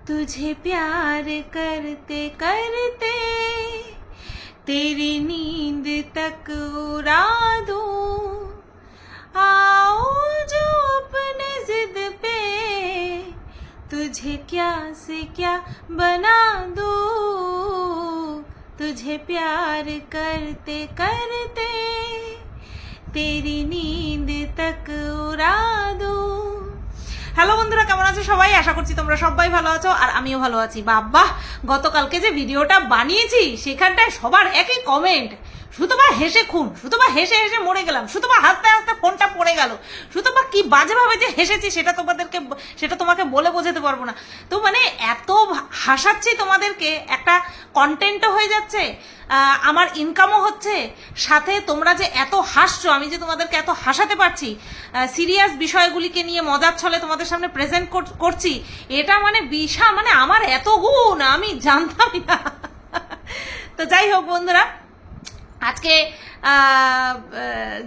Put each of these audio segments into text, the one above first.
तुझे प्यार करते करते तेरी नींद तक उड़ा दूं, आओ जो अपने जिद पे तुझे क्या से क्या बना दूं, तुझे प्यार करते करते तेरी नींद तक उड़ा दूं। হ্যালো বন্ধুরা, কেমন আছো সবাই? আশা করছি তোমরা সবাই ভালো আছো আর আমিও ভালো আছি। বাবা, গতকালকে যে ভিডিওটা বানিয়েছি সেখানটায় সবার একই কমেন্ট, সুতপা হেসে খুন, সুতপা হেসে হেসে মরে গেলাম, সুতপা হাসতে হাসতে ফোনটা পড়ে গেল, সুতপা কি বাজেভাবে যে হেসেছি সেটা তোমাকে বলে বোঝাতে পারবো না। তো মানে এত হাসাচ্ছি তোমাদেরকে, একটা কন্টেন্টও হয়ে যাচ্ছে, আমার ইনকামও হচ্ছে, সাথে তোমরা যে এত হাসছো, আমি যে তোমাদেরকে এত হাসাতে পারছি, সিরিয়াস বিষয়গুলিকে নিয়ে মজার ছলে তোমাদের সামনে প্রেজেন্ট করছি, এটা মানে বিশাল, মানে আমার এত গুণ আমি জানতামই না। তো যাই হোক বন্ধুরা, আজকে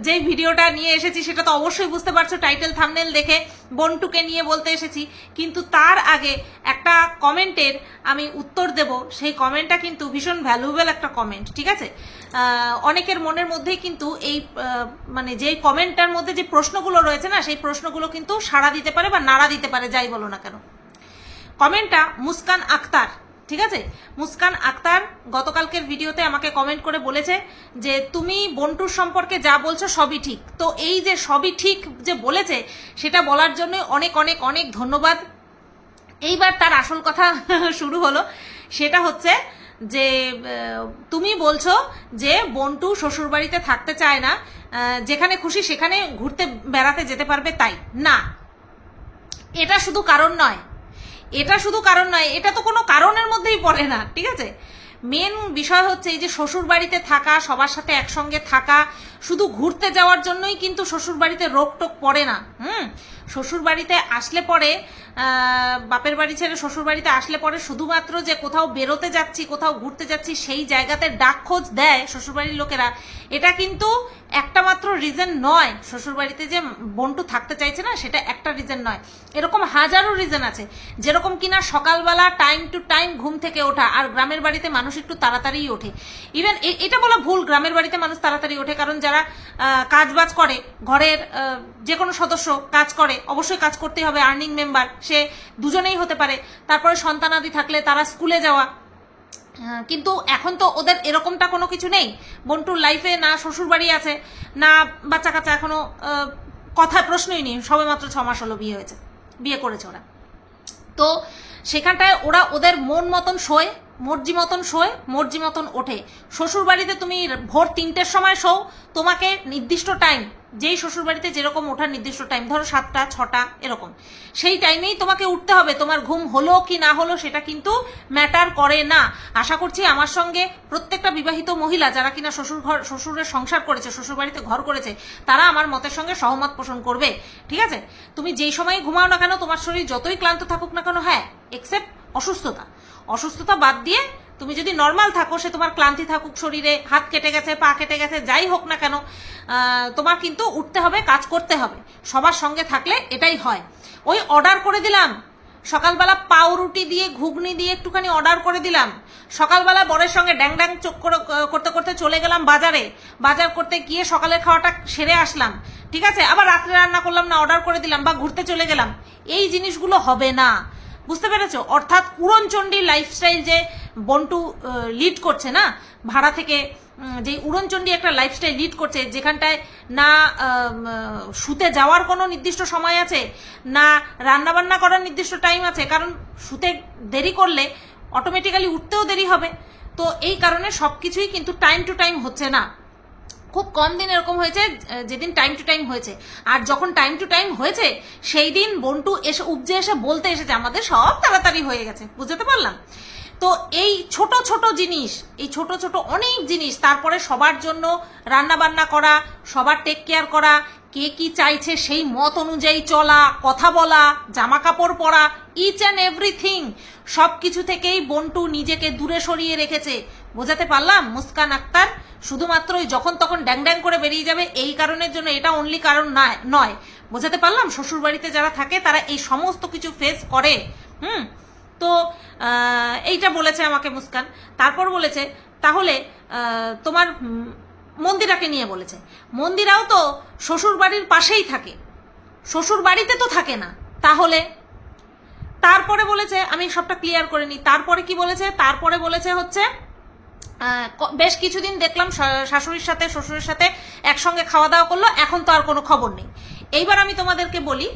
যে ভিডিওটা নিয়ে এসেছি সেটা তো অবশ্যই বুঝতে পারছো টাইটেল থাম্বনেল দেখে, বন্টুকে নিয়ে বলতে এসেছি। কিন্তু তার আগে একটা কমেন্টের আমি উত্তর দেব, সেই কমেন্টটা কিন্তু ভীষণ ভ্যালুয়েবল একটা কমেন্ট, ঠিক আছে? অনেকের মনের মধ্যেই কিন্তু এই মানে যে কমেন্টটার মধ্যে যে প্রশ্নগুলো রয়েছে না, সেই প্রশ্নগুলো কিন্তু সাড়া দিতে পারে বা নাড়া দিতে পারে, যাই বলো না কেন। কমেন্টটা মুস্কান আক্তার, ঠিক আছে? মুস্কান আক্তার গতকালকের ভিডিওতে আমাকে কমেন্ট করে বলেছে যে তুমি বন্টুর সম্পর্কে যা বলছো সবই ঠিক। তো এই যে সবই ঠিক যে বলেছে সেটা বলার জন্য অনেক অনেক অনেক ধন্যবাদ। এইবার তার আসল কথা শুরু হলো, সেটা হচ্ছে যে তুমি বলছো যে বন্টু শ্বশুরবাড়িতে থাকতে চায় না, যেখানে খুশি সেখানে ঘুরতে বেড়াতে যেতে পারবে, তাই না? এটা শুধু কারণ নয়, এটা তো কোনো কারণের মধ্যেই পড়ে না, ঠিক আছে? মেন বিষয় হচ্ছে এই যে শ্বশুর বাড়িতে থাকা, সবার সাথে একসঙ্গে থাকা, শুধু ঘুরতে যাওয়ার জন্যই কিন্তু শ্বশুর বাড়িতে রোকটোক পড়ে না। শ্বশুর বাড়িতে আসলে পরে, বাপের বাড়ি ছেড়ে শ্বশুর বাড়িতে আসলে পরে শুধুমাত্র যে কোথাও বেরোতে যাচ্ছি, কোথাও ঘুরতে যাচ্ছি, সেই জায়গাতে ডাক খোঁজ দেয় শ্বশুরবাড়ির লোকেরা, এটা কিন্তু একটা মাত্র রিজন নয়। শ্বশুর বাড়িতে যে বন্টু থাকতে চাইছে না সেটা একটা রিজন নয়, এরকম হাজারো রিজন আছে। যেরকম কিনা সকালবেলা টাইম টু টাইম ঘুম থেকে ওঠা, আর গ্রামের বাড়িতে মানুষ একটু তাড়াতাড়ি ওঠে। ইভেন এটা বলা ভুল, গ্রামের বাড়িতে মানুষ তাড়াতাড়ি ওঠে, কারণ যারা কাজবাজ করে, ঘরের যে কোনো সদস্য কাজ করে, অবশ্যই কাজ করতেই হবে, আর্নিং মেম্বার সে দুজনেই হতে পারে, তারপরে সন্তানাদি থাকলে তারা স্কুলে যাওয়া। কিন্তু এখন তো ওদের এরকমটা কোনো কিছু নেই। বন্টুর লাইফে না শ্বশুর বাড়ি আছে, না বাচ্চা কাচ্চা, এখনো কথার প্রশ্নই নেই, সবে মাত্র 6 মাস হলো বিয়ে করেছে ওরা। তো সেখানটায় ওরা ওদের মন মতন শোয়, মর্জি মতন শোয়, মর্জি মতন ওঠে। শ্বশুর বাড়িতে তুমি ভোর 3টের সময় শো, তোমাকে নির্দিষ্ট টাইম, যেই শ্বশুর বাড়িতে যেরকম ওঠার নির্দিষ্ট টাইম, ধরো 7টা 6টা এরকম, সেই টাইমেই তোমাকে উঠতে হবে। তোমার ঘুম হলো কি না হলো সেটা কিন্তু ম্যাটার করে না। আশা করছি আমার সঙ্গে প্রত্যেকটা বিবাহিত মহিলা যারা কিনা শ্বশুরের সংসার করেছে, শ্বশুর বাড়িতে ঘর করেছে, তারা আমার মতের সঙ্গে সহমত পোষণ করবে, ঠিক আছে? তুমি যেই সময় ঘুমাও না কেন, তোমার শরীর যতই ক্লান্ত থাকুক না কেন, হ্যাঁ এক্সেপ্ট অসুস্থতা বাদ দিয়ে তুমি যদি নর্মাল থাকো, সে তোমার ক্লান্তি থাকুক, শরীরে হাত কেটে গেছে, পা কেটে গেছে, যাই হোক না কেন, তোমার কিন্তু উঠতে হবে, কাজ করতে হবে। সবার সঙ্গে থাকলে এটাই হয়। ওই অর্ডার করে দিলাম সকালবেলা, পাউরুটি দিয়ে ঘুগনি দিয়ে একটুখানি অর্ডার করে দিলাম, সকালবেলা বরের সঙ্গে ড্যাং ড্যাং চোখ করতে করতে চলে গেলাম বাজার করতে গিয়ে সকালের খাওয়াটা সেরে আসলাম, ঠিক আছে? আবার রাত্রে রান্না করলাম না, অর্ডার করে দিলাম, বা ঘুরতে চলে গেলাম, এই জিনিসগুলো হবে না। বুঝতে পেরেছো? অর্থাৎ উড়নচণ্ডী লাইফস্টাইল যে বন্টু লিড করছে না, ভাড়া থেকে যে উড়নচণ্ডী একটা লাইফস্টাইল লিড করছে, যেখানটায় না শুতে যাওয়ার কোনো নির্দিষ্ট সময় আছে, না রান্নাবান্না করার নির্দিষ্ট টাইম আছে, কারণ শুতে দেরি করলে অটোমেটিক্যালি উঠতেও দেরি হবে। তো এই কারণে সবকিছুই কিন্তু টাইম টু টাইম হচ্ছে না। খুব কম দিন এরকম হয়েছে যেদিন টাইম টু টাইম হয়েছে, আর যখন টাইম টু টাইম হয়েছে সেই দিন বন্টু এসে উপজে এসে বলতে এসেছে আমাদের সব তাড়াতাড়ি হয়ে গেছে। বুঝতে পারলাম? তো এই ছোট ছোট জিনিস, এই ছোট ছোট অনেক জিনিস, তারপরে সবার জন্য রান্না বান্না করা, সবার টেক কেয়ার করা, কে কি চাইছে সেই মত অনুযায়ী চলা, কথা বলা, জামা কাপড় পরা, ইচ অ্যান্ড এভরিথিং, সব কিছু থেকেই বন্টু নিজেকে দূরে সরিয়ে রেখেছে। বোঝাতে পারলাম? মুস্কান আক্তার শুধুমাত্র যখন তখন ড্যাং ড্যাং করে বেরিয়ে যাবে এই কারণের জন্য, এটা অনলি কারণ নয়। বোঝাতে পারলাম? শ্বশুর বাড়িতে যারা থাকে তারা এই সমস্ত কিছু ফেস করে। তো এইটা বলেছে আমাকে মুস্কান। তারপর বলেছে তাহলে তোমার মন্দিরাকে নিয়ে বলেছে, মন্দিরাও তো শ্বশুর বাড়ির পাশেই থাকে, শ্বশুর বাড়িতে তো থাকে না, তাহলে তারপরে বলেছে, আমি সবটা ক্লিয়ার করে নিই, তারপরে কি বলেছে, তারপরে বলেছে হচ্ছে বেশ কিছুদিন দেখলাম শাশুড়ির সাথে শ্বশুরের সাথে একসঙ্গে খাওয়া দাওয়া করলো, এখন তো আর কোনো খবর নেই। এইবার আমি তোমাদেরকে বলি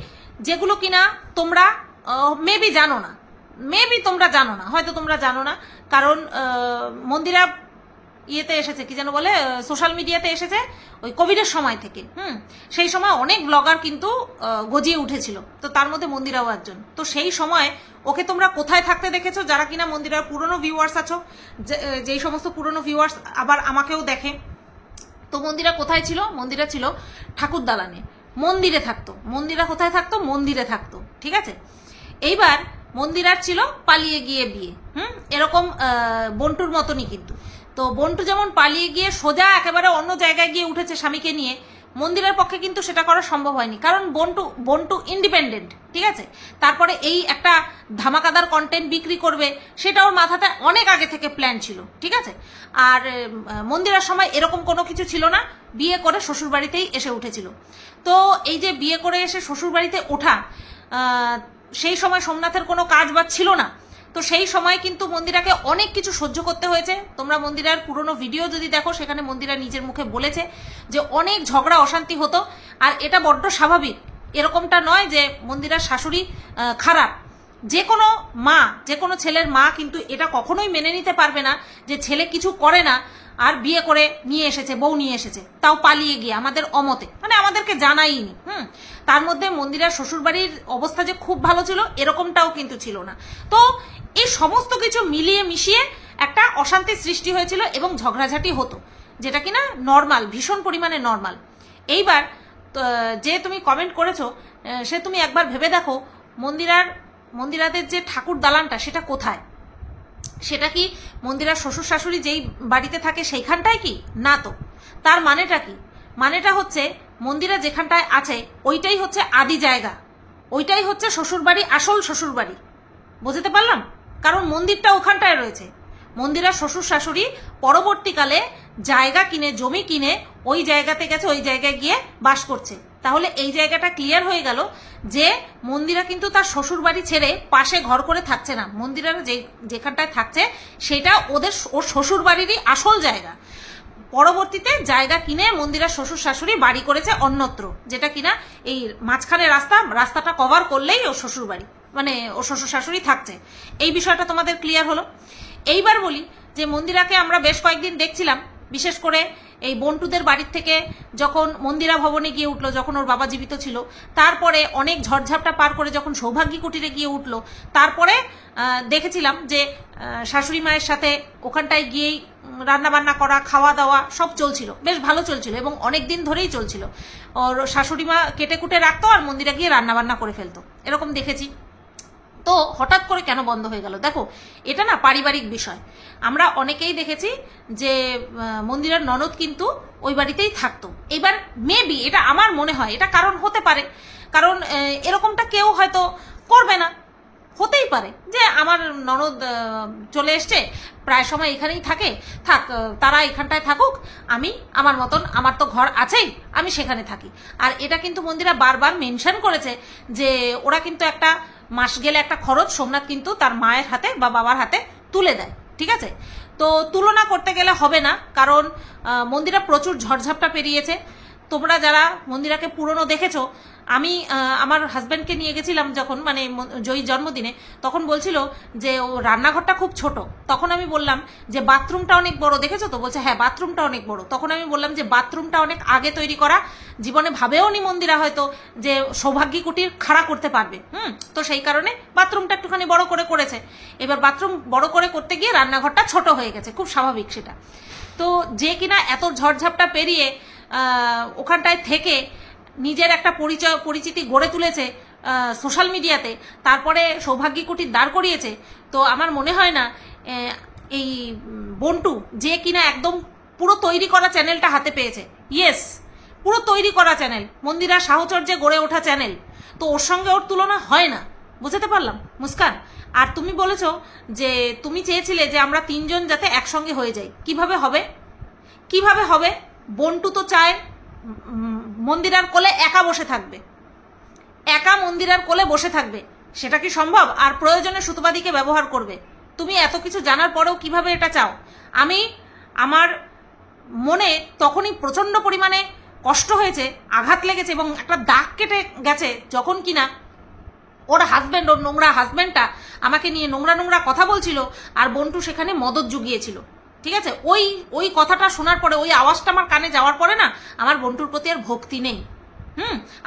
যেগুলো কিনা তোমরা মেবি জানো না, তোমরা জানো না, হয়তো তোমরা জানো না, কারণ মন্দিরা ইয়েতে এসেছে, কি যেন বলে, সোশ্যাল মিডিয়াতে এসেছে ওই কোভিডের সময় থেকে। সেই সময় অনেক ব্লগার কিন্তু গজিয়ে উঠেছিল, তো তার মধ্যে মন্দিরাও একজন। তো সেই সময় ওকে তোমরা কোথায় থাকতে দেখেছো, যারা কিনা মন্দিরার পুরনো ভিউয়ার্স আছো, যেই সমস্ত পুরনো ভিউয়ার্স আবার আমাকেও দেখে, তো মন্দিরা কোথায় ছিল, মন্দিরা ছিল ঠাকুর দালানে, মন্দিরে থাকতো। মন্দিরা কোথায় থাকতো, মন্দিরে থাকতো, ঠিক আছে। এইবার মন্দিরার ছিল পালিয়ে গিয়ে বিয়ে, এরকম বন্টুর মতনই কিন্তু। তো বন্টু যেমন পালিয়ে গিয়ে সোজা একেবারে অন্য জায়গায় গিয়ে উঠেছে স্বামীকে নিয়ে, মন্দিরের পক্ষে কিন্তু সেটা করা সম্ভব হয়নি, কারণ বন্টু ইন্ডিপেন্ডেন্ট, ঠিক আছে। তারপরে এই একটা ধামাকাদার কন্টেন্ট বিক্রি করবে, সেটা ওর মাথাতে অনেক আগে থেকে প্ল্যান ছিল, ঠিক আছে। আর মন্দিরের সময় এরকম কোনো কিছু ছিল না, বিয়ে করে শ্বশুরবাড়িতেই এসে উঠেছিল। তো এই যে বিয়ে করে এসে শ্বশুরবাড়িতে ওঠা, সেই সময় সোমনাথের কোনো কাজ বাজ ছিল না, তো সেই সময় কিন্তু মন্দিরাকে অনেক কিছু সহ্য করতে হয়েছে। তোমরা মন্দিরার পুরনো ভিডিও যদি দেখো, সেখানে মন্দিরা নিজের মুখে বলেছে যে অনেক ঝগড়া অশান্তি হতো, আর এটা বড্ড স্বাভাবিক। এরকমটা নয় যে মন্দিরার শাশুড়ি খারাপ, যে কোনো মা, যে কোনো ছেলের মা কিন্তু এটা কখনোই মেনে নিতে পারবে না যে ছেলে কিছু করে না আর বিয়ে করে নিয়ে এসেছে, বউ নিয়ে এসেছে, তাও পালিয়ে গিয়ে আমাদের অমতে, মানে আমাদেরকে জানাইনি। তার মধ্যে মন্দিরার শ্বশুরবাড়ির অবস্থা যে খুব ভালো ছিল এরকমটাও কিন্তু ছিল না। তো এই সমস্ত কিছু মিলিয়ে মিশিয়ে একটা অশান্তির সৃষ্টি হয়েছিল এবং ঝগড়াঝাটি হতো, যেটা কিনা নর্মাল, ভীষণ পরিমাণে নর্মাল। এইবার যে তুমি কমেন্ট করেছো, সে তুমি একবার ভেবে দেখো মন্দিরাদের যে ঠাকুর দালানটা সেটা কোথায়, সেটা কি মন্দিরার শ্বশুর শাশুড়ি যেই বাড়িতে থাকে সেইখানটায় কি না? তো তার মানেটা কি? মানেটা হচ্ছে মন্দিরা যেখানটায় আছে ওইটাই হচ্ছে আদি জায়গা, ওইটাই হচ্ছে শ্বশুরবাড়ি, আসল শ্বশুরবাড়ি। বুঝতে পারলাম? কারণ মন্দিরটা ওখানটায় রয়েছে। মন্দিরার শ্বশুর শাশুড়ি পরবর্তীকালে জায়গা কিনে, জমি কিনে ওই জায়গাতে গেছে, ওই জায়গায় গিয়ে বাস করছে। তাহলে এই জায়গাটা ক্লিয়ার হয়ে গেল যে মন্দিরা কিন্তু তার শ্বশুর বাড়ি ছেড়ে পাশে ঘর করে থাকছে না। মন্দিরার যেখানটায় থাকছে সেটা ওর শ্বশুর বাড়িরই আসল জায়গা। পরবর্তীতে জায়গা কিনে মন্দিরার শ্বশুর শাশুড়ি বাড়ি করেছে অন্যত্র, যেটা কিনা এই মাঝখানে রাস্তাটা কভার করলেই ওর শ্বশুর বাড়ি, মানে ওর শ্বশুর শাশুড়ি থাকছে। এই বিষয়টা তোমাদের ক্লিয়ার হলো। এইবার বলি যে মন্দিরাকে আমরা বেশ কয়েকদিন দেখছিলাম, বিশেষ করে এই বন্টুদের বাড়ির থেকে যখন মন্দিরা ভবনে গিয়ে উঠলো, যখন ওর বাবা জীবিত ছিল, তারপরে অনেক ঝড়ঝাপটা পার করে যখন সৌভাগ্যী কুটিরে গিয়ে উঠলো, তারপরে দেখেছিলাম যে শাশুড়ি মায়ের সাথে ওখানটায় গিয়েই রান্নাবান্না করা, খাওয়া দাওয়া সব চলছিল, বেশ ভালো চলছিল এবং অনেক দিন ধরেই চলছিল। ওর শাশুড়ি মা কেটে কুটে রাখতো আর মন্দিরা গিয়ে রান্নাবান্না করে ফেলতো, এরকম দেখেছি। তো হঠাৎ করে কেন বন্ধ হয়ে গেল? দেখো, এটা না পারিবারিক বিষয়। আমরা অনেকেই দেখেছি যে মন্দিরের ননদ কিন্তু ওই বাড়িতেই থাকতো। এবার মেবি, এটা আমার মনে হয়, এটা কারণ হতে পারে, কারণ এরকমটা কেউ হয়তো করবে না, হতেই পারে যে আমার ননদ চলে এসছে, প্রায় সময় এখানেই থাকে, তারা এখানটায় থাকুক, আমি আমার মতন, আমার তো ঘর আছেই, আমি সেখানে থাকি। আর এটা কিন্তু মন্দিরা বারবার মেনশন করেছে যে ওরা কিন্তু একটা মাস গেলে একটা খরচ সোমনাথ কিন্তু তার মায়ের হাতে বা বাবার হাতে তুলে দেয়, ঠিক আছে। তো তুলনা করতে গেলে হবে না, কারণ মন্দিরা প্রচুর ঝড়ঝাপটা পেরিয়েছে। তোমরা যারা মন্দিরাকে পুরনো দেখেছো, আমি আমার হাজব্যান্ডকে নিয়ে গেছিলাম যখন, মানে জয়ীর জন্মদিনে, তখন বলছিল যে ও রান্নাঘরটা খুব ছোট। তখন আমি বললাম যে বাথরুমটা অনেক বড়, দেখেছো তো? বলছে হ্যাঁ বাথরুমটা অনেক বড়। তখন আমি বললাম যে বাথরুমটা অনেক আগে তৈরি করা, জীবনে ভাবেও নি মন্দিরা হয়তো যে সৌভাগ্যী কুটির খাড়া করতে পারবে। তো সেই কারণে বাথরুমটা একটুখানি বড় করে করেছে। এবার বাথরুম বড় করে করতে গিয়ে রান্নাঘরটা ছোট হয়ে গেছে, খুব স্বাভাবিক সেটা। তো যে কিনা এত ঝড়ঝাপটা পেরিয়ে ওখানটায় থেকে নিজের একটা পরিচিতি গড়ে তুলেছে সোশ্যাল মিডিয়াতে, তারপরে সৌভাগ্যী কুটির দাঁড় করিয়েছে। তো আমার মনে হয় না এই বন্টু, যে কিনা একদম পুরো তৈরি করা চ্যানেলটা হাতে পেয়েছে, ইয়েস পুরো তৈরি করা চ্যানেল, মন্দিরা সাহচর্যে গড়ে ওঠা চ্যানেল, তো ওর সঙ্গে ওর তুলনা হয় না। বুঝতে পারলাম মুস্কান? আর তুমি বলেছো যে তুমি চেয়েছিলে যে আমরা তিনজন যাতে একসঙ্গে হয়ে যাই। কিভাবে হবে? কিভাবে হবে? বন্টু তো চায় মন্দিরার কোলে একা বসে থাকবে, একা মন্দিরার কোলে বসে থাকবে। সেটা কি সম্ভব? আর প্রয়োজনে সুতপাদিকে ব্যবহার করবে। তুমি এত কিছু জানার পরেও কিভাবে এটা চাও? আমি আমার মনে তখনই প্রচন্ড পরিমাণে কষ্ট হয়েছে, আঘাত লেগেছে এবং একটা দাগ কেটে গেছে যখন কিনা ওর হাজব্যান্ড, ওর নোংরা হাজব্যান্ডটা আমাকে নিয়ে নোংরা নোংরা কথা বলছিল আর বন্টু সেখানে মদত জুগিয়েছিল। ঠিক আছে, ওই কথাটা শোনার পরে, ওই আওয়াজটা আমার কানে যাওয়ার পরে না আমার বন্টুর প্রতি আর ভক্তি নেই।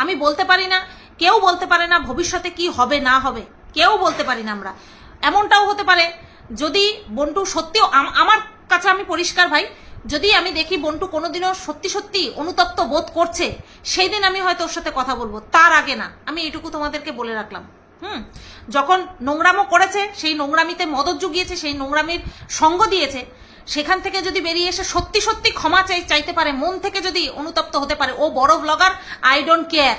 আমি বলতে পারি না, কেউ বলতে পারে না ভবিষ্যতে কি হবে না হবে, কেউ বলতে পারি না আমরা। এমনটাও হতে পারে যদি বন্টু সত্যি, আমার কাছে আমি পরিষ্কার ভাই, যদি আমি দেখি বন্টু কোনোদিনও সত্যি সত্যি অনুতপ্ত বোধ করছে, সেই দিন আমি হয়তো ওর সাথে কথা বলবো, তার আগে না। আমি এটুকু তোমাদেরকে বলে রাখলাম। যখন নোংরামো করেছে, সেই নোংরামিতে মদত জুগিয়েছে, সেই নোংরামির সঙ্গ দিয়েছে, সেখান থেকে যদি বেরিয়ে এসে সত্যি সত্যি ক্ষমা চাইতে পারে, মন থেকে যদি অনুতপ্ত হতে পারে, ও বড় ব্লগার, আই ডোন্ট কেয়ার।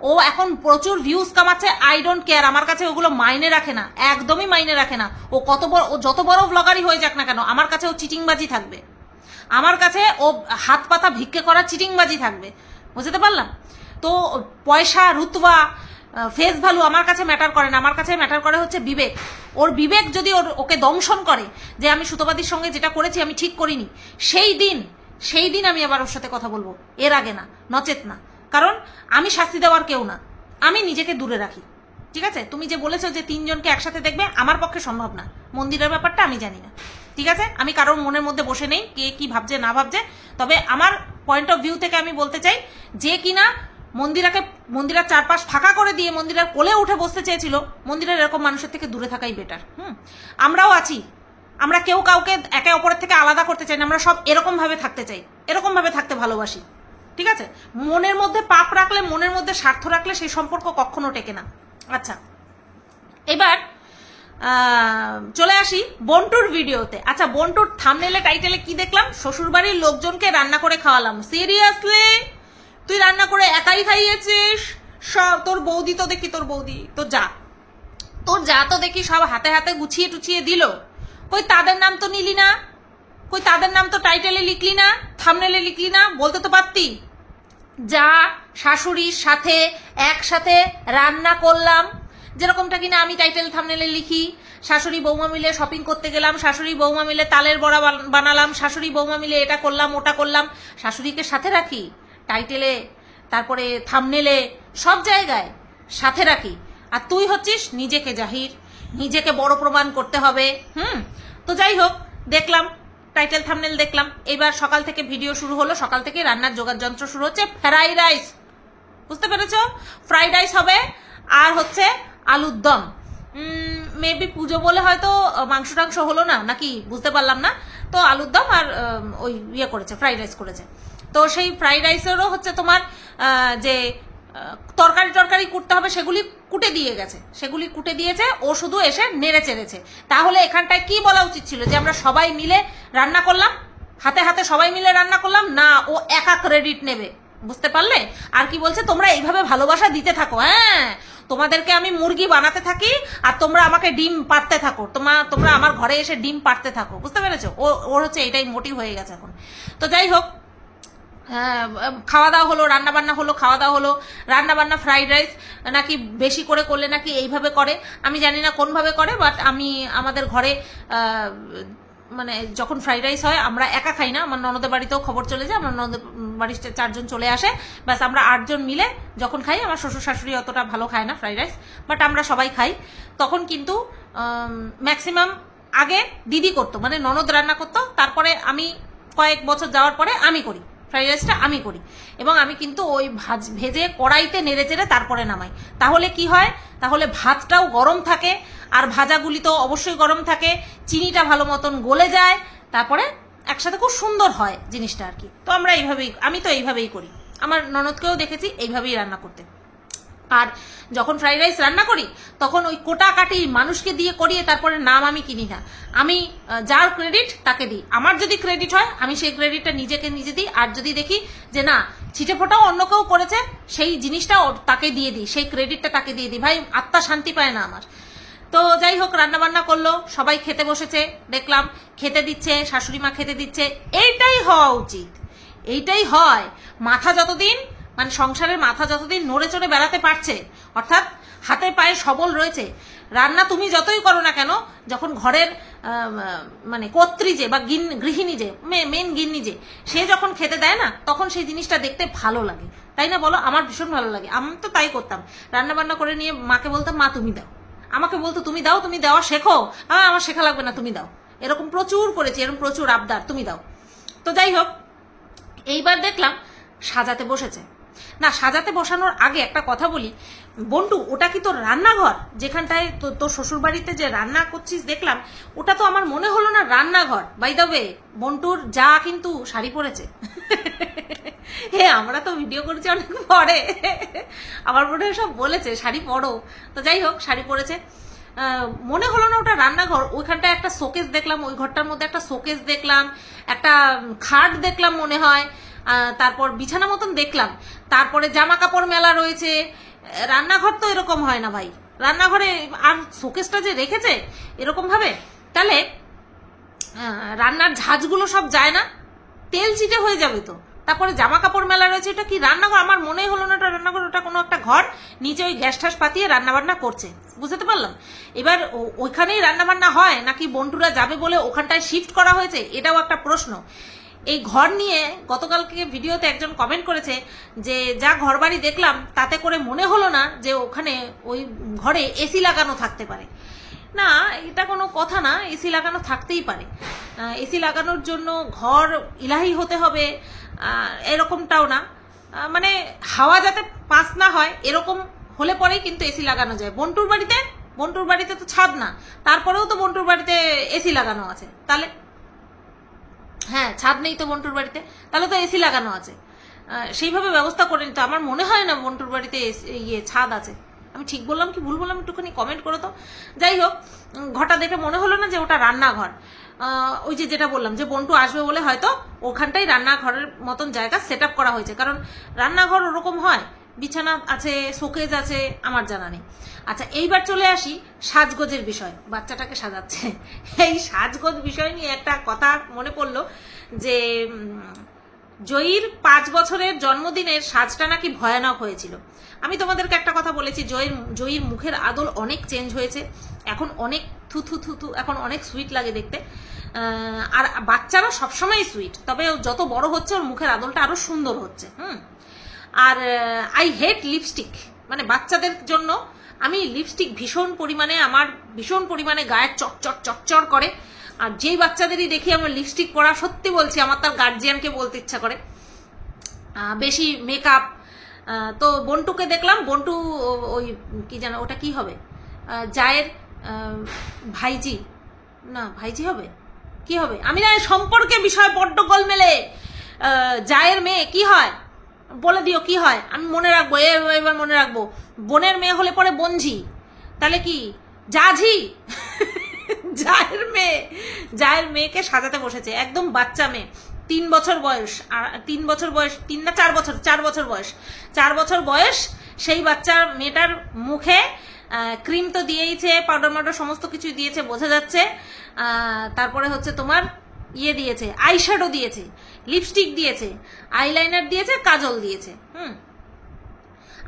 ও এখন প্রচুর ভিউজ কামাচ্ছে, আই ডোন্ট কেয়ার। আমার কাছে ওগুলো মাইনে রাখে না, একদমই মাইনে রাখে না। ও যত বড় ব্লগারই হয়ে যাক না কেন, আমার কাছে ও চিটিংবাজি থাকবে, আমার কাছে ও হাত পাতা ভিক্ষে করা চিটিংবাজি থাকবে। বুঝতে পারলাম তো? পয়সা, রুতবা, ফেস ভ্যালু আমার কাছে ম্যাটার করে না। আমার কাছে ম্যাটার করে হচ্ছে বিবেক। ওর বিবেক যদি ওকে দংশন করে যে আমি সুতপাদির সঙ্গে যেটা করেছি আমি ঠিক করিনি, সেই দিন আমি আবার ওর সাথে কথা বলবো, এর আগে না, নচেত না। কারণ আমি শাস্তি দেওয়ার কেউ না, আমি নিজেকে দূরে রাখি। ঠিক আছে, তুমি যে বলেছো যে তিনজনকে একসাথে দেখবে, আমার পক্ষে সম্ভব না। মন্দিরের ব্যাপারটা আমি জানি না। ঠিক আছে, আমি কারোর মনের মধ্যে বসে নেই কে কি ভাবছে না ভাবছে। তবে আমার পয়েন্ট অফ ভিউ থেকে আমি বলতে চাই, যে কিনা মন্দিরার চারপাশ ফাঁকা করে দিয়ে মন্দিরার কোলে উঠে বসতে চেয়েছিল, মন্দিরের এরকম মানুষের থেকে দূরে থাকাই বেটার। আমরাও আছি, আমরা কেউ কাউকে একে অপরের থেকে আলাদা করতে চাই না, আমরা সব এরকম ভাবে থাকতে চাই, এরকম ভাবে থাকতে ভালোবাসি। ঠিক আছে, মনের মধ্যে পাপ রাখলে, মনের মধ্যে স্বার্থ রাখলে সেই সম্পর্ক কখনো টেকে না। আচ্ছা, এবার চলে আসি বন্টুর ভিডিওতে। আচ্ছা, বন্টুর থাম্বনেলে টাইটেলে কি দেখলাম? শ্বশুরবাড়ির লোকজনকে রান্না করে খাওয়ালাম। সিরিয়াসলি? তুই রান্না করে একাই খাইয়েছিস? সব তোর বৌদি তো দেখি, তোর যা তো দেখি সব হাতে হাতে গুছিয়ে টুছিয়ে দিল। কই তাদের নাম তো নিলি না? কই তাদের নাম তো টাইটেলে লিখলি না, থাম্বনেলে লিখলি না? বলতে তো পারতি। যা শাশুড়ির সাথে একসাথে রান্না করলাম, যেরকমটা কিনা আমি টাইটেল থাম্বনেলে লিখি। শাশুড়ি বৌমা মিলে শপিং করতে গেলাম, শাশুড়ি বৌমা মিলে তালের বড়া বানালাম, শাশুড়ি বৌমা মিলে এটা করলাম ওটা করলাম। শাশুড়িকে সাথে রাখি টাইটেলে, তারপরে থাম্বনেলে, সব জায়গায় সাথে রাখি। আর তুই হচ্ছিস নিজেকে জাহির, নিজেকে বড় প্রমাণ করতে হবে। তো যাই হোক, দেখলাম টাইটেল থাম্বনেল দেখলাম। এবার সকাল থেকে ভিডিও শুরু হলো, সকাল থেকে রান্নার জোগাড় যন্ত্র শুরু হচ্ছে। ফ্রাইড রাইস, বুঝতে পেরেছো? ফ্রাইড রাইস হবে, আর হচ্ছে আলুর দম। মেবি পুজো বলে হয়তো মাংস টাংস হলো না নাকি, বুঝতে পারলাম না। তো আলুর দম আর ওই ইয়ে করেছে, ফ্রাইড রাইস করেছে। তো সেই ফ্রাইড রাইসেরও হচ্ছে তোমার যে তরকারি কুটতে হবে, সেগুলি কুটে দিয়ে গেছে, সেগুলি কুটে দিয়েছে। ও শুধু এসে নেড়ে চেড়েছে। তাহলে এখানটায় কি বলা উচিত ছিল? যে আমরা সবাই মিলে রান্না করলাম, হাতে হাতে সবাই মিলে রান্না করলাম। না, ও একা ক্রেডিট নেবে। বুঝতে পারলে? আর কি বলছে? তোমরা এইভাবে ভালোবাসা দিতে থাকো, হ্যাঁ, তোমাদেরকে আমি মুরগি বানাতে থাকি আর তোমরা আমাকে ডিম পাড়তে থাকো, তোমরা আমার ঘরে এসে ডিম পাড়তে থাকো। বুঝতে পেরেছো? ওর হচ্ছে এটাই মোটিভ হয়ে গেছে এখন। তো যাই হোক, খাওয়া দাওয়া হলো, রান্না বান্না হলো, খাওয়া দাওয়া হলো। রান্না বান্না ফ্রাইড রাইস নাকি বেশি করে করলে নাকি এইভাবে করে, আমি জানি না কোনভাবে করে, বাট আমাদের ঘরে মানে যখন ফ্রাইড রাইস হয় আমরা একা খাই না, আমার ননদের বাড়িতেও খবর চলে যায়, আমার ননদের বাড়ির 4 জন চলে আসে, ব্যাস আমরা 8 জন মিলে যখন খাই। আমার শ্বশুর শাশুড়ি অতটা ভালো খায় না ফ্রাইড রাইস, বাট আমরা সবাই খাই। তখন কিন্তু ম্যাক্সিমাম আগে দিদি করতো, মানে ননদ রান্না করতো, তারপরে আমি কয়েক বছর যাওয়ার পরে আমি করি, ফ্রাইড রাইসটা আমি করি। এবং আমি কিন্তু ওই ভেজে কড়াইতে নেড়ে চেড়ে তারপরে নামাই। তাহলে কি হয়? তাহলে ভাতটাও গরম থাকে, আর ভাজাগুলি তো অবশ্যই গরম থাকে, চিনিটা ভালো মতন গলে যায়, তারপরে একসাথে খুব সুন্দর হয় জিনিসটা আর কি। তো আমি তো এইভাবেই করি। আমার ননদকেও দেখেছি এইভাবেই রান্না করতে। আর যখন ফ্রাইড রাইস রান্না করি তখন ওই কোটা কাটি মানুষকে দিয়ে করিয়ে তারপরে নাম আমি কিনি না, আমি যার ক্রেডিট তাকে দিই। আমার যদি ক্রেডিট হয় আমি সেই ক্রেডিটটা নিজে দিই, আর যদি দেখি যে না ছিটে ফোটাও অন্য কেউ করেছে সেই জিনিসটা তাকে দিয়ে দিই, সেই ক্রেডিটটা তাকে দিয়ে দিই। ভাই আত্মা শান্তি পায় না আমার। তো যাই হোক, রান্না বান্না করলো, সবাই খেতে বসেছে, দেখলাম খেতে দিচ্ছে, শাশুড়ি মা খেতে দিচ্ছে। এইটাই হওয়া উচিত, এইটাই হয়। মাথা যতদিন মানে সংসারের মাথা যতদিন নড়ে চড়ে বেড়াতে পারছে, অর্থাৎ হাতে পায়ে সবল রয়েছে, রান্না তুমি যতই করো না কেন, যখন ঘরের মানে কর্ত্রী যে বা গৃহিণী যে মেন গিন্নি যে সে যখন খেতে দেয় না, তখন সেই জিনিসটা দেখতে ভালো লাগে, তাই না বলো? আমার ভীষণ ভালো লাগে। আমি তো তাই করতাম, রান্না বান্না করে নিয়ে মাকে বলতাম, মা তুমি দাও। আমাকে বলতো তুমি দাও, তুমি দেওয়া শেখো। আমার শেখা লাগবে না, তুমি দাও। এরকম প্রচুর করেছি, এরকম প্রচুর আবদার, তুমি দাও। তো যাই হোক, এইবার দেখলাম সাজাতে বসেছে। না, সাজাতে বসানোর আগে একটা কথা বলি, বন্টু ওটা কি তোর রান্নাঘর? যেখানটায় তোর শ্বশুর বাড়িতে যে রান্না করছিস দেখলাম, ওটা তো আমার মনে হলো না রান্নাঘর। বাই দ্য ওয়ে, বন্টুর যা কিন্তু শাড়ি পরেছে। আমরা তো ভিডিও করেছি অনেক পরে, আমার মনে সব বলেছে শাড়ি পরো। তো যাই হোক, শাড়ি পরেছে, মনে হলো না ওটা রান্নাঘর। ওইখানটায় একটা শোকেস দেখলাম, ওই ঘরটার মধ্যে একটা শোকেস দেখলাম, একটা খাট দেখলাম মনে হয়, তারপর বিছানা মতন দেখলাম, তারপরে জামা কাপড় মেলা রয়েছে। রান্নাঘর তো এরকম হয় না ভাই, রান্নাঘরে আর শোকেসটা যে রেখেছে এরকম ভাবে, তাহলে রান্নার ঝাঁঝগুলো সব যায় না, তেল চিটে হয়ে যাবে তো। তারপরে জামা কাপড় মেলা রয়েছে, এটা কি রান্নাঘর? আমার মনেই হলো না এটা রান্নাঘর, ওটা কোনো একটা ঘর, নিচে ওই গ্যাস ঠাস পাতিয়ে রান্না বান্না করছে, বুঝতে পারলাম। এবার ওইখানেই রান্না বান্না হয় নাকি বন্টুরা যাবে বলে ওখানটায় শিফট করা হয়েছে, এটাও একটা প্রশ্ন। এই ঘর নিয়ে গতকালকে ভিডিওতে একজন কমেন্ট করেছে যে যা ঘর বাড়ি দেখলাম তাতে করে মনে হলো না যে ওখানে ওই ঘরে এসি লাগানো থাকতে পারে। না, এটা কোনো কথা না, এসি লাগানো থাকতেই পারে। এসি লাগানোর জন্য ঘর ইলাহি হতে হবে এরকমটাও না, মানে হাওয়া যাতে পাস না হয় এরকম হলে পরেই কিন্তু এসি লাগানো যায়। বন্টুর বাড়িতে তো ছাদ না, তারপরেও তো বন্টুর বাড়িতে এসি লাগানো আছে। তাহলে হ্যাঁ, ছাদ নেই তো বন্টুর বাড়িতে, তাহলে তো এসি লাগানো আছে, সেইভাবে ব্যবস্থা করে নিতে। আমার মনে হয় না বন্টুর বাড়িতে ছাদ আছে। আমি ঠিক বললাম কি ভুল বললাম একটুখানি কমেন্ট করো তো। যাই হোক, ঘরটা দেখে মনে হলো না যে ওটা রান্নাঘর। ওই যেটা বললাম যে বন্টু আসবে বলে হয়তো ওখানটাই রান্নাঘরের মতন জায়গা সেট আপ করা হয়েছে, কারণ রান্নাঘর ওরকম হয়, বিছানা আছে, শোকেজ আছে, আমার জানা নেই। আচ্ছা, এইবার চলে আসি সাজগোজের বিষয়। বাচ্চাটাকে সাজাচ্ছে, এই সাজগোজ বিষয় নিয়ে একটা কথা মনে পড়লো যে জয়ীর 5 বছরের জন্মদিনের সাজটা নাকি ভয়ানক হয়েছিল। আমি তোমাদেরকে একটা কথা বলেছি, জয়ীর মুখের আদল অনেক চেঞ্জ হয়েছে, এখন অনেক থু, এখন অনেক সুইট লাগে দেখতে। আর বাচ্চারা সবসময় সুইট, তবে যত বড় হচ্ছে ওর মুখের আদলটা আরো সুন্দর হচ্ছে। আর আই হেট লিপস্টিক, মানে বাচ্চাদের জন্য আমি লিপস্টিক ভীষণ পরিমাণে গায়ে চকচর করে। আর যেই বাচ্চাদেরই দেখি আমরা লিপস্টিক পরা, সত্যি বলছি আমার তার গার্জিয়ানকে বলতে ইচ্ছা করে, বেশি মেকআপ। তো বন্টুকে দেখলাম, বন্টু ওই কি জানো ওটা কি হবে, জায়ের ভাইজি, না ভাইজি হবে কি হবে আমি না, সম্পর্কে বিষয় বড্ড গোলমেলে। জায়ের মেয়ে কি হয় বলে দিও, কি হয় আমি মনে রাখবো, এবার মনে রাখবো। বোনের মেয়ে হলে পরে বনঝি, তাহলে কি জাঝি? জায়ের মেয়েকে সাজাতে বসেছে, একদম বাচ্চা মেয়ে, 3 বছর বয়স, 3 না 4 বছর বয়স। সেই বাচ্চার মেয়েটার মুখে ক্রিম তো দিয়েইছে, পাউডার সমস্ত কিছু দিয়েছে, বোঝা যাচ্ছে। তারপরে হচ্ছে তোমার দিয়েছে, আইশ্যাডো দিয়েছে, লিপস্টিক দিয়েছে, আইলাইনার দিয়েছে, কাজল দিয়েছে।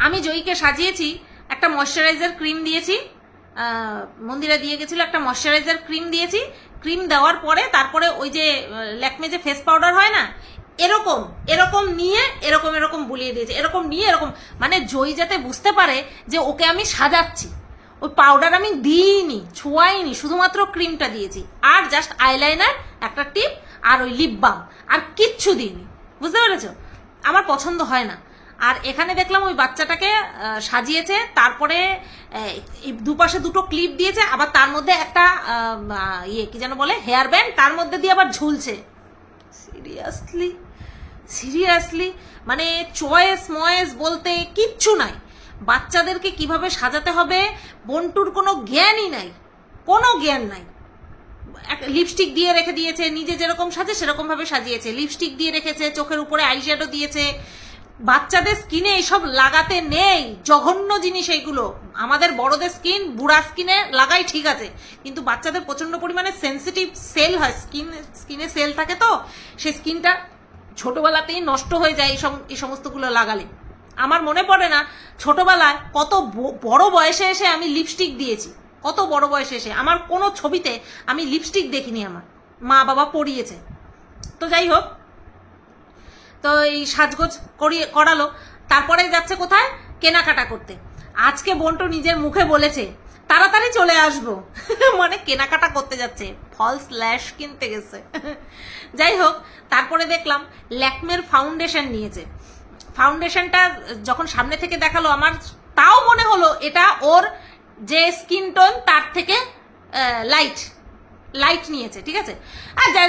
আমি জয়ীকে সাজিয়েছি, একটা ময়শ্চারাইজার ক্রিম দিয়েছি, মন্দিরা দিয়ে গেছিল, একটা ময়শ্চারাইজার ক্রিম দিয়েছি। ক্রিম দেওয়ার পরে তারপরে ওই যে ল্যাকমে যে ফেস পাউডার হয় না, এরকম নিয়ে এরকম বুলিয়ে দিয়েছে, এরকম নিয়ে এরকম, মানে জয়ী যাতে বুঝতে পারে যে ওকে আমি সাজাচ্ছি। ওই পাউডার আমি দিইনি, ছোঁয়াইনি, শুধুমাত্র ক্রিমটা দিয়েছি, আর জাস্ট আইলাইনার, একটা টিপ, আর ওই লিপ বাম, আর কিচ্ছু দিইনি, বুঝতে পেরেছো? আমার পছন্দ হয় না। আর এখানে দেখলাম ওই বাচ্চাটাকে সাজিয়েছে, তারপরে দুপাশে দুটো ক্লিপ দিয়েছে, আবার তার মধ্যে একটা কি যেন বলে হেয়ার ব্যান্ড, তার মধ্যে দিয়ে আবার ঝুলছে। সিরিয়াসলি মানে চয়েস বলতে কিচ্ছু নাই। বাচ্চাদেরকে কিভাবে সাজাতে হবে বন্টুর কোনো জ্ঞানই নাই, কোনো জ্ঞান নাই। লিপস্টিক দিয়ে রেখে দিয়েছে, নিজে যেরকম সাজে সেরকম ভাবে সাজিয়েছে, লিপস্টিক দিয়ে রেখেছে, চোখের উপরে আইশ্যাডো দিয়েছে, বাচ্চাদের স্কিনে এইসব লাগাতে নেই, জঘন্য জিনিস এইগুলো। আমাদের বড়দের স্কিন, বুড়া স্কিনে লাগাই ঠিক আছে, কিন্তু বাচ্চাদের প্রচন্ড পরিমাণে সেন্সিটিভ সেল হয়, স্কিনে সেল থাকে, তো সেই স্কিনটা ছোটবেলাতেই নষ্ট হয়ে যায় এই সমস্তগুলো লাগালে। আমার মনে পড়ে না ছোটবেলায় কত বড় বয়সে এসে আমি লিপস্টিক দিয়েছি, কত বড় বয়সে এসে আমার কোনো ছবিতে আমি লিপস্টিক দেখিনি, আমার মা বাবা পরিয়েছে। তো যাই হোক, তো এই সাজগোজ করালো, তারপরে যাচ্ছে কোথায়, কেনাকাটা করতে। আজকে বন্টু নিজের মুখে বলেছে তাড়াতাড়ি চলে আসবো মানে কেনাকাটা করতে যাচ্ছে, ফলস ল্যাশ কিনতে গেছে যাই হোক, তারপরে দেখলাম ল্যাকমের ফাউন্ডেশন নিয়েছে। ফাউন্ডেশনটা যখন সামনে থেকে দেখালো, আমার তাও মনে হলো এটা ওর যে স্কিন টোন তার থেকে লাইট নিয়েছে, ঠিক আছে। আর যাই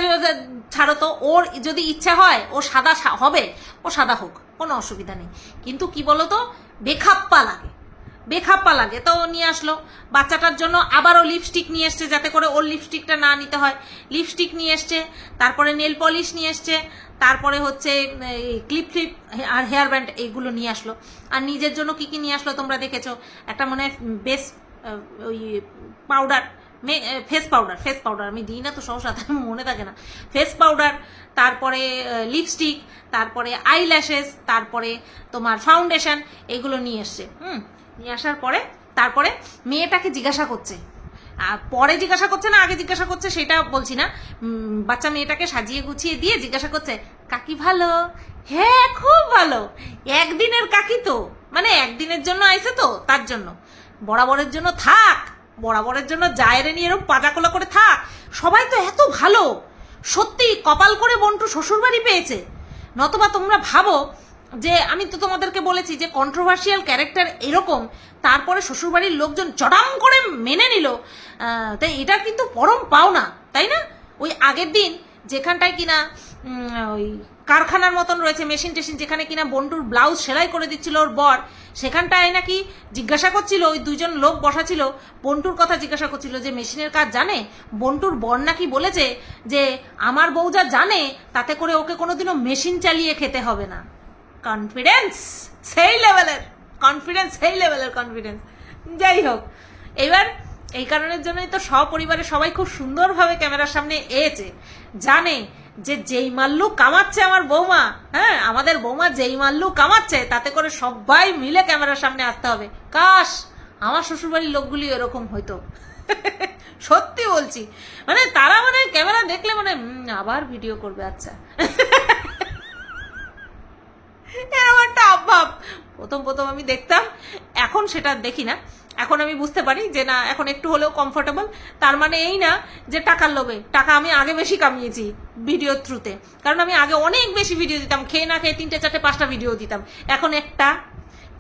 ছাড়ো তো, ওর যদি ইচ্ছা হয় ও সাদা হবে, ও সাদা হোক, কোনো অসুবিধা নেই। কিন্তু কি বলতো, বেখাপ্পা লাগে, তো নিয়ে আসলো। বাচ্চাটার জন্য আবারও লিপস্টিক নিয়ে এসছে, যাতে করে ওর লিপস্টিকটা না নিতে হয়। লিপস্টিক নিয়ে এসছে, তারপরে নেল পলিশ নিয়ে এসছে, তারপরে হচ্ছে ক্লিপ আর হেয়ার ব্যান্ড, এইগুলো নিয়ে আসলো। আর নিজের জন্য কি কি নিয়ে আসলো তোমরা দেখেছো, একটা মনে হয় বেস ওই পাউডার, ফেস পাউডার আমি দিই না তো সহসা, মনে থাকে না। ফেস পাউডার, তারপরে লিপস্টিক, তারপরে আইল্যাশেস, তারপরে তোমার ফাউন্ডেশন, এগুলো নিয়ে এসছে। নিয়ে আসার পরে তারপরে মেয়েটাকে জিজ্ঞাসা করছে, পরে জিজ্ঞাসা করছে না আগে জিজ্ঞাসা করছে সেটা বলছি না, বাচ্চা মেয়েটাকে সাজিয়ে গুছিয়ে দিয়ে জিজ্ঞাসা করছে, কাকি ভালো? হ্যাঁ খুব ভালো। একদিনের কাকি তো, মানে একদিনের জন্য আইছে তো, তার জন্য। বরাবরের জন্য থাক, বরাবরের জন্য জায়রে নিয়ে এরকম পাজাকোলা করে থাক। সবাই তো এত ভালো, সত্যি কপাল করে বন্টু শ্বশুরবাড়ি পেয়েছে। নতবা তোমরা ভাবো যে, আমি তো তোমাদেরকে বলেছি যে কন্ট্রোভার্সিয়াল ক্যারেক্টার এরকম, তারপরে শ্বশুরবাড়ির লোকজন চটাম করে মেনে নিল, তাই এটা কিন্তু পরম পাওনা, তাই না? ওই আগের দিন যেখানটায় কিনা ওই কারখানার মতন রয়েছে, মেশিন টেশিন, যেখানে কিনা বন্টুর ব্লাউজ সেলাই করে দিচ্ছিল ওর বর, সেখানটায় নাকি জিজ্ঞাসা করছিল, ওই দুইজন লোক বসা ছিল, বন্টুর কথা জিজ্ঞাসা করছিল যে মেশিনের কাজ জানে? বন্টুর বর নাকি বলেছে যে আমার বউ যা জানে তাতে করে ওকে কোনোদিনও মেশিন চালিয়ে খেতে হবে না। কনফিডেন্স সেই লেভেলের কনফিডেন্স। যাই হোক, এবার এই কারণের জন্যই তো সপরিবারে সবাই খুব সুন্দরভাবে ক্যামেরার সামনে এসেছে, জানে যে যেই মাল্লু কামাচ্ছে আমার বৌমা, হ্যাঁ আমাদের বৌমা যেই মাল্লু কামাচ্ছে, তাতে করে সবাই মিলে ক্যামেরার সামনে আসতে হবে। কাশ আমার শ্বশুরবাড়ির লোকগুলি এরকম হইতো সত্যি বলছি, মানে তারা মানে ক্যামেরা দেখলে মানে আবার ভিডিও করবে, আচ্ছা এরকম একটা অভাব প্রথম আমি দেখতাম, এখন সেটা দেখি না। এখন আমি বুঝতে পারি যে না, এখন একটু হলেও কমফোর্টেবল। তার মানে এই না যে টাকার লোভে, টাকা আমি আগে বেশি কামিয়েছি ভিডিওর থ্রুতে, কারণ আমি আগে অনেক বেশি ভিডিও দিতাম, খেয়ে না খেয়ে 3টে 4টে 5টা ভিডিও দিতাম, এখন একটা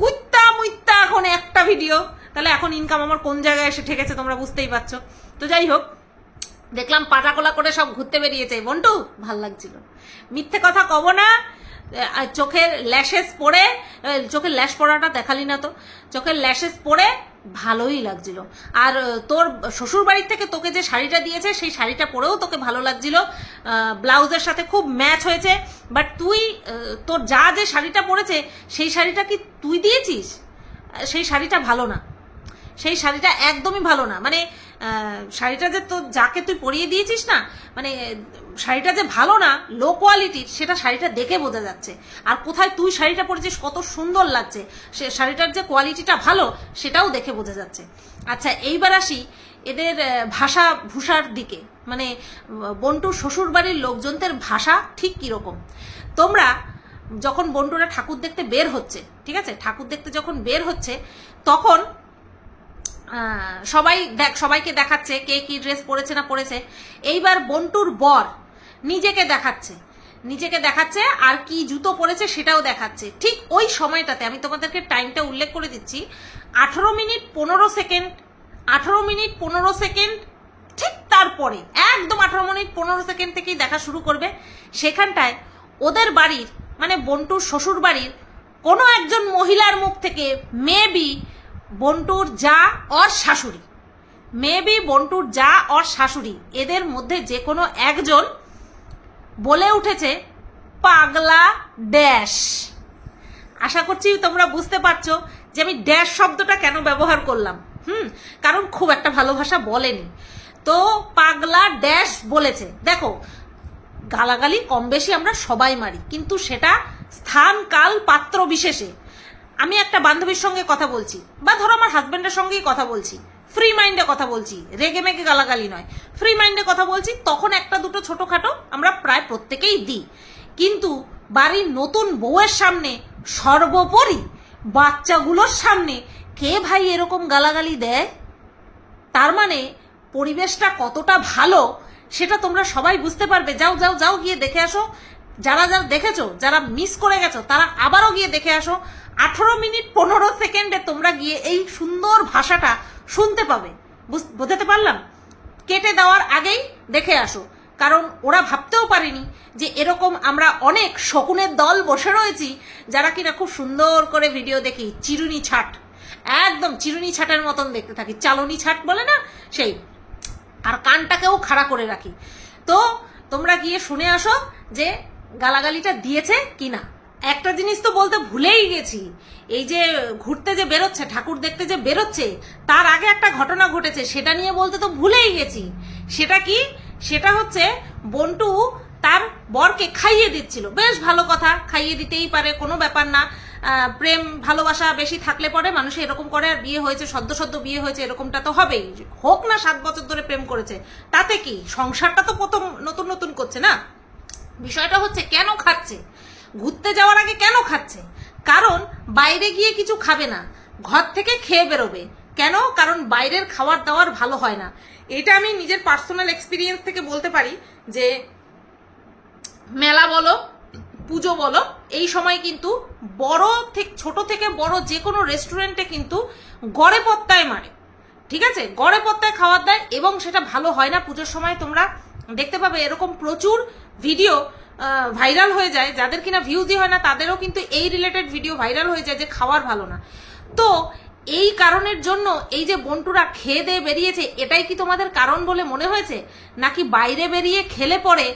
কুত্তা মুইত্তা, এখন একটা ভিডিও। তাহলে এখন ইনকাম আমার কোন জায়গায় এসে ঠেকেছে তোমরা বুঝতেই পারছো। তো যাই হোক, দেখলাম পাজাকোলা করে সব ঘুরতে বেরিয়েছে। বন্টু ভাল লাগছিল, মিথ্যে কথা কব না। চোখের ল্যাশেস পরে, চোখের ল্যাশ পরাটা দেখালি না তো, চোখের ল্যাশেস পরে ভালোই লাগছিল। আর তোর শ্বশুর বাড়ির থেকে তোকে যে শাড়িটা দিয়েছে সেই শাড়িটা পরেও তোকে ভালো লাগছিল, ব্লাউজের সাথে খুব ম্যাচ হয়েছে। বাট তুই তোর যা যে শাড়িটা পরেছে সেই শাড়িটা কি তুই দিয়েছিস? সেই শাড়িটা ভালো না, সেই শাড়িটা একদমই ভালো না। মানে শাড়িটা যে তোর যাকে তুই পরিয়ে দিয়েছিস না, মানে শাড়িটা যে ভালো না, লো কোয়ালিটির, সেটা শাড়িটা দেখে বোঝা যাচ্ছে। আর কোথায় তুই শাড়িটা পরেছিস কত সুন্দর লাগছে, সে শাড়িটার যে কোয়ালিটিটা ভালো সেটাও দেখে বোঝা যাচ্ছে। আচ্ছা, এইবার আসি এদের ভাষা ভূষার দিকে, মানে বন্টুর শ্বশুর বাড়ির লোকজনদের ভাষা ঠিক কিরকম। তোমরা যখন বন্টুরা ঠাকুর দেখতে বের হচ্ছে, ঠিক আছে, ঠাকুর দেখতে যখন বের হচ্ছে তখন সবাইকে দেখাচ্ছে কে কি ড্রেস পরেছে না পরেছে। এইবার বন্টুর বর নিজেকে দেখাচ্ছে আর কি জুতো পরেছে সেটাও দেখাচ্ছে। ঠিক ওই সময়টাতে আমি তোমাদেরকে টাইমটা উল্লেখ করে দিচ্ছি, 18 মিনিট 15 সেকেন্ড, ঠিক তারপরে একদম 18 মিনিট 15 সেকেন্ড থেকেই দেখা শুরু করবে। সেখানটায় ওদের বাড়ির, মানে বন্টুর শ্বশুর বাড়ির কোনো একজন মহিলার মুখ থেকে মেবি বন্টুর যা ওর শাশুড়ি, এদের মধ্যে যে কোনো একজন বলে উঠেছে পাগলা ড্যাশ। আশা করছি তোমরা বুঝতে পারছো যে আমি ড্যাশ শব্দটা কেন ব্যবহার করলাম। কারণ খুব একটা ভালোবাসা বলেনি, তো পাগলা ড্যাশ বলেছে। দেখো, গালাগালি কম বেশি আমরা সবাই মারি, কিন্তু সেটা স্থান কাল পাত্র বিশেষে। আমি একটা বান্ধবীর সঙ্গে কথা বলছি, বা ধরো আমার হাজবেন্ডের সঙ্গেই কথা বলছি, ফ্রি মাইন্ডে কথা বলছি, রেগে মেগে গালাগালি নয়, ফ্রি মাইন্ডে কথা বলছি, তখন একটা দুটো ছোটখাটো আমরা প্রায় প্রত্যেকেই দিই। কিন্তু বাড়ির নতুন বউয়ের সামনে, সর্বোপরি বাচ্চাগুলোর সামনে কে ভাই এরকম গালাগালি দেয়? তার মানে পরিবেশটা কতটা ভালো সেটা তোমরা সবাই বুঝতে পারবে। যাও যাও যাও, গিয়ে দেখে আসো। যারা যারা দেখেছো, যারা মিস করে গেছো, তারা আবারও গিয়ে দেখে আসো। 18 মিনিট 15 সেকেন্ডে তোমরা গিয়ে এই সুন্দর ভাষাটা শুনতে পাবে। বোঝাতে পারলাম? কেটে দেওয়ার আগেই দেখে আসো, কারণ ওরা ভাবতেও পারেনি যে এরকম আমরা অনেক শকুনের দল বসে রয়েছি যারা কিনা খুব সুন্দর করে ভিডিও দেখি, চিরুনি ছাট, একদম চিরুনি ছাটের মতন দেখতে থাকি, চালনি ছাট বলে না সেই, আর কানটাকেও খাড়া করে রাখি। তো তোমরা গিয়ে শুনে আসো যে গালাগালিটা দিয়েছে কিনা। একটা জিনিস তো বলতে ভুলেই গেছি, এই যে ঘুরতে যে বেরোচ্ছে, ঠাকুর দেখতে যে বেরোচ্ছে, তার আগে একটা ঘটনা ঘটেছে, সেটা নিয়ে বলতে তো ভুলেই গেছি। সেটা কি? সেটা হচ্ছে বন্টু তার বরকে খাইয়ে দিচ্ছিল। বেশ ভালো কথা, খাইয়ে দিতেই পারে, কোনো ব্যাপার না। প্রেম ভালোবাসা বেশি থাকলে পরে মানুষ এরকম করে। আর বিয়ে হয়েছে, সদ্য সদ্য বিয়ে হয়েছে, এরকমটা তো হবেই, হোক না 7 বছর ধরে প্রেম করেছে, তাতে কি? সংসারটা তো প্রথম নতুন নতুন করছে না। বিষয়টা হচ্ছে কেন খাচ্ছে, ঘুরতে যাওয়ার আগে কেন খাচ্ছে? কারণ বাইরে গিয়ে কিছু খাবে না, ঘর থেকে খেয়ে বেরোবে। কেন? কারণ বাইরের খাবার দাবার ভালো হয় না। এটা আমি নিজের পার্সোনাল এক্সপিরিয়েন্স থেকে বলতে পারি যে মেলা বলো, পুজো বলো, এই সময় কিন্তু বড় থেকে ছোট থেকে বড় যে কোনো রেস্টুরেন্টে কিন্তু গড়ে পত্তায় মারে, ঠিক আছে? গড়ে পত্তায় খাবার দেয়, এবং সেটা ভালো হয় না। পুজোর সময় তোমরা দেখতে পাবে এরকম প্রচুর ভিডিও ভাইরাল হয়ে যায়, যাদের কিনা ভিউজই হয় না তাদেরও কিন্তু এই রিলেটেড ভিডিও ভাইরাল হয়ে যায় যে খাবার ভালো না। তো এই কারণের জন্য এই যে বন্টুরা খেয়ে দিয়ে বেরিয়েছে, এটাই কি তোমাদের কারণ বলে মনে হয়েছে? নাকি বাইরে বেরিয়ে খেলে পরে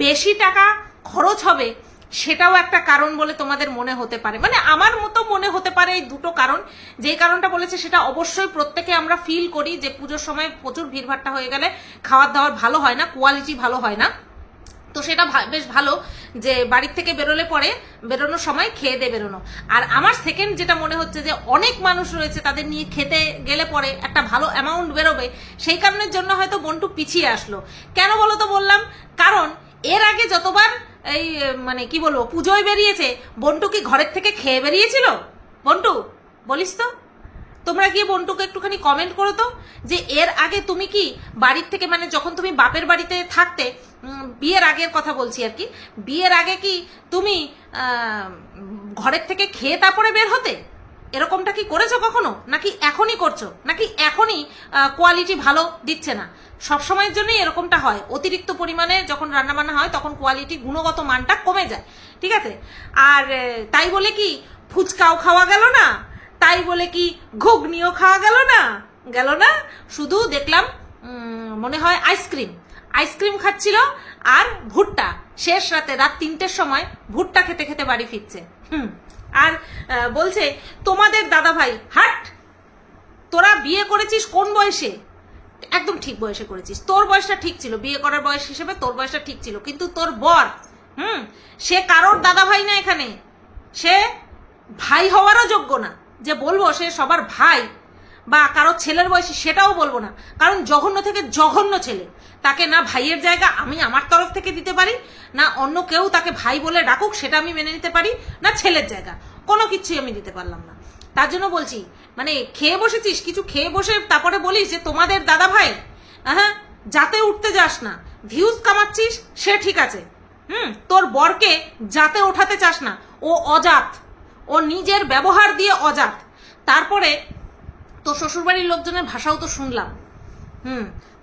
বেশি টাকা খরচ হবে, সেটাও একটা কারণ বলে তোমাদের মনে হতে পারে? মানে আমার মতো মনে হতে পারে এই দুটো কারণ। যে কারণটা বলেছে সেটা অবশ্যই প্রত্যেকে আমরা ফিল করি যে পুজোর সময় প্রচুর ভিড়ভাট্টা হয়ে গেলে খাবার দাবার ভালো হয় না, কোয়ালিটি ভালো হয় না। তো সেটা বেশ ভালো যে বাড়ির থেকে বেরোলে পরে বেরোনোর সময় খেয়ে দিয়ে বেরোনো। আর আমার সেকেন্ড যেটা মনে হচ্ছে যে অনেক মানুষ রয়েছে, তাদের নিয়ে খেতে গেলে পরে একটা ভালো অ্যামাউন্ট বেরোবে, সেই কারণের জন্য হয়তো বন্টু পিছিয়ে আসলো। কেন বলো তো বললাম? কারণ এর আগে যতবার এই মানে কি বলবো পুজোয় বেরিয়েছে, বন্টু কি ঘরের থেকে খেয়ে বেরিয়েছিল? বন্টু বলিস তো, তোমরা গিয়ে বন্টুকে একটুখানি কমেন্ট করো তো, যে এর আগে তুমি কি বাড়ির থেকে, মানে যখন তুমি বাপের বাড়িতে থাকতে, বিয়ের আগের কথা বলছি আর কি, বিয়ের আগে কি তুমি ঘরের থেকে খেয়ে তারপরে বের হতে? এরকমটা কি করেছো কখনো? নাকি এখনই করছো? নাকি এখনই কোয়ালিটি ভালো দিচ্ছে না? সবসময়ের জন্যই এরকমটা হয়, অতিরিক্ত পরিমাণে যখন রান্নাবান্না হয় তখন কোয়ালিটি, গুণগত মানটা কমে যায়, ঠিক আছে? আর তাই বলে কি ফুচকাও খাওয়া গেল না, তাই বলে কি ঘুগনিও খাওয়া গেল না, গেল না। শুধু দেখলাম মনে হয় আইসক্রিম খাচ্ছিল আর ভুট্টা, শেষ রাতে রাত 3টের সময় ভুট্টা খেতে খেতে বাড়ি ফিরছে। আর বলছে তোমাদের দাদা ভাই, হাট, তোরা বিয়ে করেছিস কোন বয়সে? একদম ঠিক বয়সে করেছিস, তোর বয়সটা ঠিক ছিল, বিয়ে করার বয়স হিসেবে তোর বয়সটা ঠিক ছিল। কিন্তু তোর বর সে কারোর দাদা ভাই না, এখানে সে ভাই হওয়ারও যোগ্য না। যে বলবো সে সবার ভাই বা কারোর ছেলের বয়সী, সেটাও বলবো না, কারণ জঘন্য থেকে জঘন্য ছেলে। তাকে না ভাইয়ের জায়গা আমি আমার তরফ থেকে দিতে পারি, না অন্য কেউ তাকে ভাই বলে ডাকুক সেটা আমি মেনে নিতে পারি, না ছেলের জায়গা, কোনো কিছুই আমি দিতে পারলাম না। তার জন্য বলছি, মানে খেয়ে বসেছিস, কিছু খেয়ে বসে তারপরে বলিস যে তোমাদের দাদা ভাই, হ্যাঁ, যাতে উঠতে যাস না, ভিউজ কামাচ্ছিস সে ঠিক আছে, তোর বরকে যাতে ওঠাতে চাস না, ও অজাত, ও নিজের ব্যবহার দিয়ে অজাত। তারপরে তো শ্বশুরবাড়ির লোকজনের ভাষাও তো শুনলাম,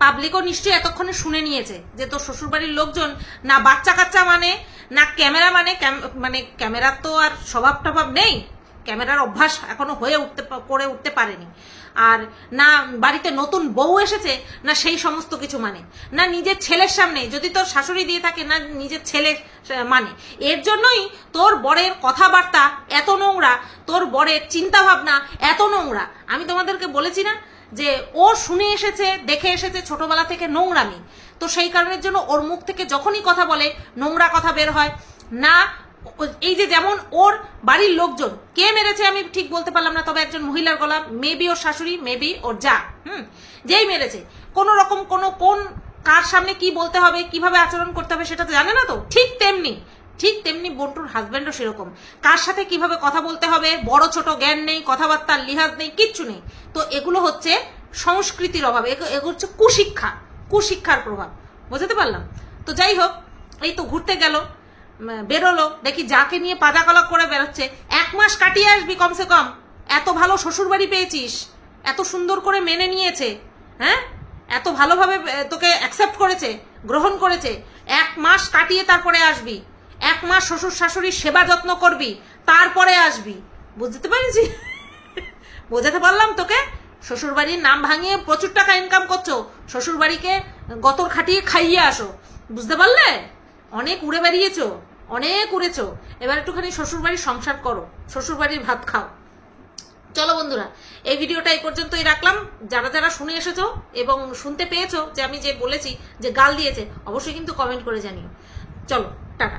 পাবলিকও নিশ্চয়ই এতক্ষণে শুনে নিয়েছে যে তোর শ্বশুরবাড়ির লোকজন না বাচ্চা কাচ্চা মানে, না ক্যামেরা মানে ক্যামেরার তো আর স্বভাব টভাব নেই, ক্যামেরার অভ্যাস এখনো করে উঠতে পারেনি। আর না বাড়িতে নতুন বউ এসেছে, না সেই সমস্ত কিছু মানে, না নিজের ছেলের সামনে যদি তোর শাশুড়ি দিয়ে থাকে, না নিজের ছেলের মানে। এর জন্যই তোর বরের কথাবার্তা এত নোংরা, তোর বরের চিন্তা ভাবনা এত নোংরা। আমি তোমাদেরকে বলেছি না যে ও শুনে এসেছে, দেখে এসেছে ছোটবেলা থেকে নোংরামি, তো সেই কারণের জন্য ওর মুখ থেকে যখনই কথা বলে নোংরা কথা বের হয় না। এই যে যেমন ওর বাড়ির লোকজন, কে মেরেছে আমি ঠিক বলতে পারলাম না, তবে একজন মহিলার গলা, মেবি ওর শাশুড়ি, মেবি ওর যা, যেই মেরেছে, কোন রকম কোন কার সামনে কি বলতে হবে, কিভাবে আচরণ করতে হবে সেটা তো জানে না। তো ঠিক তেমনি বন্টুর হাজবেন্ডও সেরকম, কার সাথে কিভাবে কথা বলতে হবে বড় ছোট জ্ঞান নেই, কথাবার্তার লিহাজ নেই, কিচ্ছু নেই। তো এগুলো হচ্ছে সংস্কৃতির অভাব, এগুলো হচ্ছে কুশিক্ষার প্রভাব, বুঝতে পারলাম। তো যাই হোক, এই তো ঘুরতে গেল, বেরোলো, দেখি যাকে নিয়ে পাজাকলক করে বেরোচ্ছে। 1 মাস কাটিয়ে আসবি কমসে কম, এত ভালো শ্বশুর বাড়ি পেয়েছিস, এত সুন্দর করে মেনে নিয়েছে, হ্যাঁ, এত ভালোভাবে তোকে অ্যাকসেপ্ট করেছে, গ্রহণ করেছে। 1 মাস কাটিয়ে তারপরে আসবি, 1 মাস শ্বশুর শাশুড়ির সেবা যত্ন করবি, তারপরে আসবি। বুঝতে পারছি? বোঝাতে পারলাম তোকে? শ্বশুর বাড়ির নাম ভাঙিয়ে প্রচুর টাকা ইনকাম করছো, শ্বশুর বাড়িকে গতর খাটিয়ে খাইয়ে আসো, বুঝতে পারলে? অনেক উড়ে বেরিয়েছো, অনেক উড়েছো, এবার একটুখানি শ্বশুর বাড়ির সংসার করো, শ্বশুর বাড়ির ভাত খাও। চলো বন্ধুরা, এই ভিডিওটা এই পর্যন্তই রাখলাম। যারা যারা শুনে এসেছো এবং শুনতে পেয়েছো যে আমি যে বলেছি যে গাল দিয়েছে, অবশ্যই কিন্তু কমেন্ট করে জানিও। চলো, টাটা।